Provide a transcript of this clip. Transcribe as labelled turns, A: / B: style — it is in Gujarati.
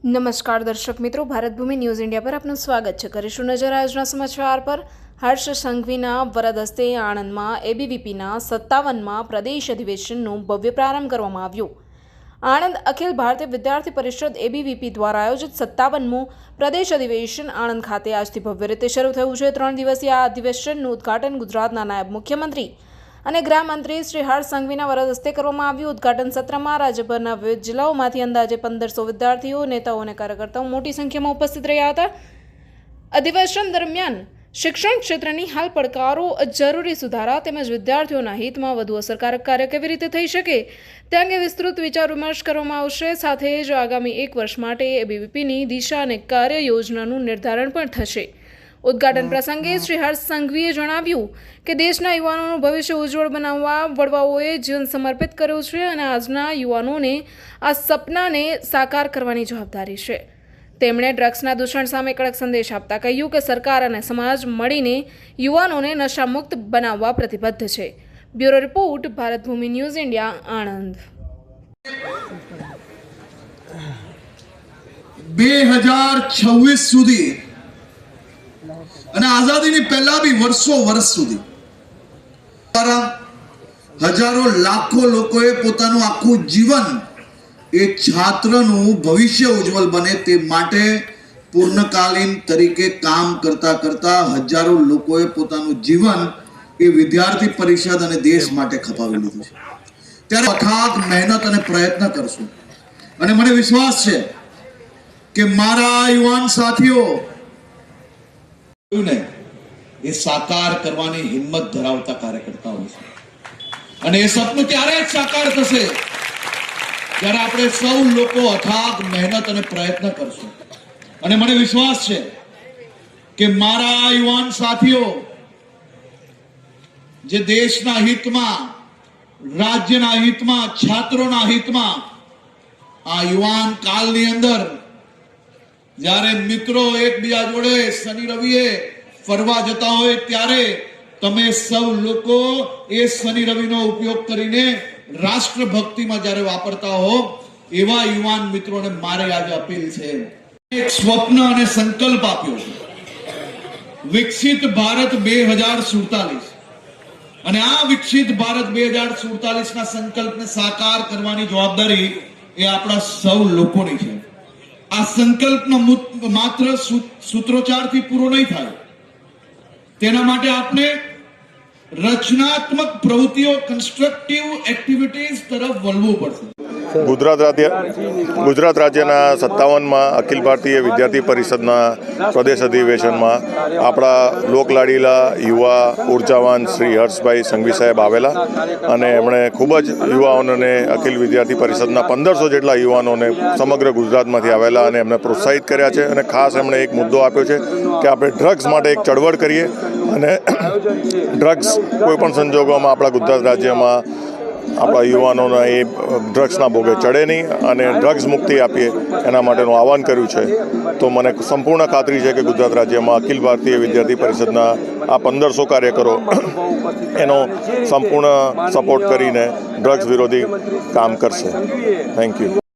A: નમસ્કાર દર્શક મિત્રો, ભારત ભૂમિ ન્યૂઝ ઇન્ડિયા પર આપનું સ્વાગત છે। કરીશું નજર આજના સમાચાર પર। હર્ષ સંઘવીના વરદ હસ્તે આણંદમાં એબીવીપીના 57મા પ્રદેશ અધિવેશનનું ભવ્ય પ્રારંભ કરવામાં આવ્યું। આણંદ અખિલ ભારતીય વિદ્યાર્થી પરિષદ એબીવીપી દ્વારા આયોજિત 57મું પ્રદેશ અધિવેશન આણંદ ખાતે આજથી ભવ્ય રીતે શરૂ થયું છે। 3 દિવસીય આ અધિવેશનનું ઉદ્ઘાટન ગુજરાતના નાયબ મુખ્યમંત્રી અને ગૃહમંત્રી શ્રી હર્ષ સંઘવીના વરદ હસ્તે કરવામાં આવ્યું। ઉદ્ઘાટન સત્રમાં રાજ્યભરના વિવિધ જિલ્લાઓમાંથી અંદાજે 1500 વિદ્યાર્થીઓ, નેતાઓ અને કાર્યકર્તાઓ મોટી સંખ્યામાં ઉપસ્થિત રહ્યા હતા। અધિવેશન દરમિયાન શિક્ષણ ક્ષેત્રની હાલ પડકારો, જરૂરી સુધારા તેમજ વિદ્યાર્થીઓના હિતમાં વધુ અસરકારક કાર્ય કેવી રીતે થઈ શકે તે અંગે વિસ્તૃત વિચાર વિમર્શ કરવામાં આવશે। સાથે જ આગામી 1 વર્ષ માટે એબીવીપીની દિશા અને કાર્ય યોજનાનું નિર્ધારણ પણ થશે। ઉદ્ઘાટન પ્રસંગે શ્રી હર્ષ સંઘવીએ જણાવ્યું કે દેશના યુવાનોનું ભવિષ્ય ઉજ્જવળ બનાવવા વડવાઓએ જીવન સમર્પિત કર્યું છે અને આજના યુવાનોને આ સપનાને સાકાર કરવાની જવાબદારી છે। તેમણે ડ્રગ્સના દૂષણ સામે કડક સંદેશ આપતા કહ્યું કે સરકાર અને સમાજ મળીને યુવાનોને નશામુક્ત બનાવવા પ્રતિબદ્ધ છે। બ્યુરો રિપોર્ટ, ભારત ભૂમિ ન્યૂઝ ઇન્ડિયા, આણંદ।
B: 2026 સુધી અને આઝાદીની પહેલા બી વર્ષ સુધી હજારો લાખો લોકોએ પોતાનું આખું જીવન એ છાત્રનું ભવિષ્ય ઉજ્જવલ બને તે માટે પૂર્ણકાલીન તરીકે કામ કરતા હજારો લોકોએ પોતાનું જીવન એ વિદ્યાર્થી પરિષદ અને દેશ માટે ખપાવી લીધું છે। ત્યારે અથાગ મહેનત અને પ્રયત્ન કરશું અને મને વિશ્વાસ છે કે મારા યુવાન સાથીઓ એ સાકાર કરવાની હિંમત ધરાવતા કાર્યકર્તાઓ છે અને એ સપનું ત્યારે જ સાકાર થશે જ્યારે આપણે સૌ લોકો અથાગ મહેનત અને પ્રયત્ન કરશું। અને મને વિશ્વાસ છે કે મારા યુવાન સાથીઓ જે દેશના હિતમાં, રાજ્યના હિતમાં, છાત્રોના હિતમાં આ યુવાન કાળની અંદર જ્યારે મિત્રો એકબીજા જોડે શનિ રવિએ ફરવા જતા હોય ત્યારે તમે સૌ લોકો એ શનિ રવિનો ઉપયોગ કરીને રાષ્ટ્રભક્તિમાં જ્યારે વાપરતા હો એવા યુવાન મિત્રોને મારે આજે અપીલ છે। એક સ્વપ્ન અને સંકલ્પ આપ્યો છે, વિકસિત ભારત 2047 અને આ વિકસિત ભારત 2047 ના સંકલ્પને સાકાર કરવાની જવાબદારી એ આપણા સૌ લોકોની છે। આ સંકલ્પનો માત્ર સૂત્રોચ્ચારથી પૂરો નહીં થાય, તેના માટે આપણે રચનાત્મક પ્રવૃત્તિઓ, કન્સ્ટ્રક્ટિવ એક્ટિવિટીઝ તરફ વળવું પડશે।
C: ગુજરાત રાજ્યના 57મા અખિલ ભારતીય વિદ્યાર્થી પરિષદના પ્રદેશ અધિવેશનમાં આપણા લોકલાડીલા યુવા ઉર્જાવાન શ્રી હર્ષભાઈ સંઘવી સાહેબ આવેલા અને એમણે ખૂબ જ યુવાઓને, અખિલ વિદ્યાર્થી પરિષદના 1500 જેટલા યુવાનોને સમગ્ર ગુજરાતમાંથી આવેલા અને એમને પ્રોત્સાહિત કર્યા છે। અને ખાસ એમણે એક મુદ્દો આપ્યો છે કે આપણે ડ્રગ્સ માટે એક ચળવળ કરીએ અને ડ્રગ્સ કોઈપણ સંજોગોમાં આપણા ગુજરાત રાજ્યમાં આપણા યુવાનોના એ ડ્રગ્સના ભોગે ચડે નહીં અને ડ્રગ્સ મુક્તિ આપીએ એના માટેનું આહવાન કર્યું છે। તો મને સંપૂર્ણ ખાતરી છે કે ગુજરાત રાજ્યમાં અખિલ ભારતીય વિદ્યાર્થી પરિષદના આ 1500 કાર્યકરો એનો સંપૂર્ણ સપોર્ટ કરીને ડ્રગ્સ વિરોધી કામ કરશે। Thank you.